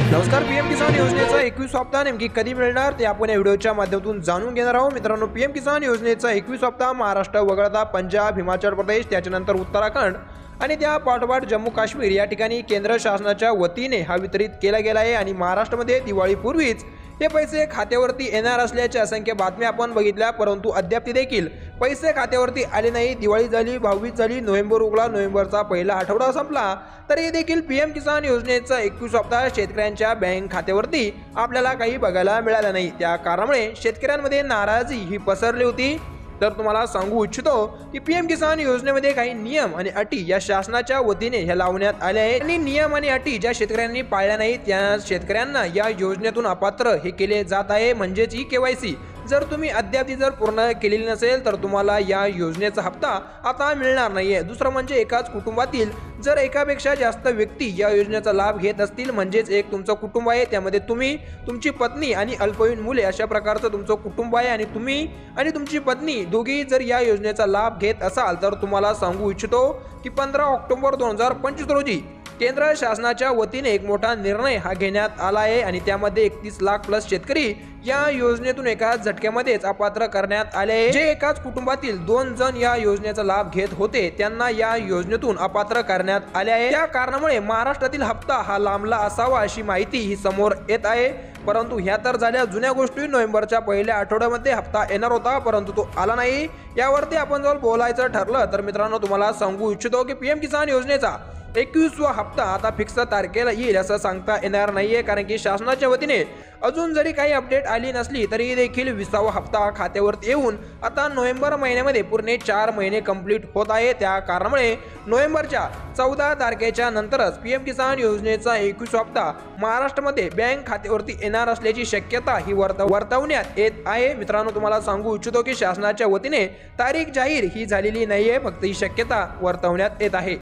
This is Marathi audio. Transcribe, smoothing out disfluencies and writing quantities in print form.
नमस्कार. पीएम किसान योजनेचा 21 हप्ता नेमकी कधी मिळणार ते आपण या व्हिडिओच्या माध्यमातून जाणून घेणार आहोत. मित्रांनो, पीएम किसान योजनेचा 21 हप्ता महाराष्ट्र वगळता पंजाब, हिमाचल प्रदेश, त्याच्यानंतर उत्तराखंड आणि त्या पाठोपाठ जम्मू काश्मीर या ठिकाणी केंद्र शासनाच्या वतीने हा वितरित केला गेला आहे आणि महाराष्ट्रामध्ये दिवाळीपूर्वीच हे पैसे खात्यावरती येणार असल्याच्या असंख्य बातम्या आपण बघितल्या, परंतु अद्याप देखील पैसे खात्यावरती आले नाही. दिवाळी झाली, भाऊबीज झाली, नोव्हेंबर उगला, नोव्हेंबरचा पहिला आठवडा संपला तरी देखील पीएम किसान योजनेचा 21 हप्ता शेतकऱ्यांच्या बँक खात्यावरती आपल्याला काही बघायला मिळाला नाही. त्या कारणामुळे शेतकऱ्यांमध्ये नाराजी ही पसरली होती. तर तुम्हाला सांगू इच्छितो की पीएम किसान योजनेमध्ये काही नियम आणि अटी या शासनाच्या वतीने हे लावण्यात आले आहेत आणि नियम आणि अटी ज्या शेतकऱ्यांनी पाळल्या नाहीत त्या शेतकऱ्यांना या योजनेतून अपात्र हे केले जात आहे. म्हणजेच ही केवायसी जर तुम्ही अद्याप जर पूर्ण केलेली नसेल तर तुम्हाला या योजनेचा हप्ता आता मिळणार नाहीये. दुसरं म्हणजे एकाच कुटुंबातील जर एकापेक्षा जास्त व्यक्ती या योजनेचा लाभ घेत असतील, म्हणजेच एक तुमचं कुटुंब आहे, त्यामध्ये तुम्ही, तुमची पत्नी आणि अल्पवयीन मुले अशा प्रकारचं तुमचं कुटुंब आहे आणि तुम्ही आणि तुमची पत्नी दोघी जर या योजनेचा लाभ घेत असाल तर तुम्हाला सांगू इच्छितो की 15 ऑक्टोबर 2025 रोजी केंद्र शासनाच्या वतीने एक मोठा निर्णय हा घेण्यात आला आहे आणि त्यामध्ये 31 लाख प्लस शेतकरी या योजनेतून एकाच झटक्यामध्येच अपात्र करण्यात आले आहे. जे एकाच कुटुंबातील 2 जण या योजनेचा लाभ घेत होते त्यांना या योजनेतून अपात्र करण्यात आले आहे. त्या कारणामुळे महाराष्ट्रातील हप्ता हा लांबला असावा अशी माहिती ही समोर येत आहे. परंतु ह्या तर झाल्या जुन्या गोष्टी. नोव्हेंबरच्या पहिल्या आठवड्यामध्ये हप्ता येणार होता परंतु तो आला नाही. यावरती आपण जर बोलायचं ठरलं तर मित्रांनो तुम्हाला सांगू इच्छितो की पीएम किसान योजनेचा 21वा हप्ता आता फिक्स तारखेला येईल असं सांगता येणार नाहीये, कारण की शासनाच्या वतीने अजून जरी काही अपडेट आली नसली तरी देखील 20वा हप्ता खात्यावरती येऊन आता नोव्हेंबर महिन्यामध्ये पूर्ण 4 महिने कंप्लीट होत आहे. त्या कारणामुळे नोव्हेंबरच्या 14 तारखेच्या नंतरच पीएम किसान योजनेचा 21 हप्ता महाराष्ट्रामध्ये बँक खात्यावरती येणार असल्याची शक्यता ही वर्तवण्यात येत आहे. मित्रांनो, तुम्हाला सांगू इच्छितो की शासनाच्या वतीने तारीख जाहीर ही झालेली नाहीये, फक्त ही शक्यता वर्तवण्यात येत आहे.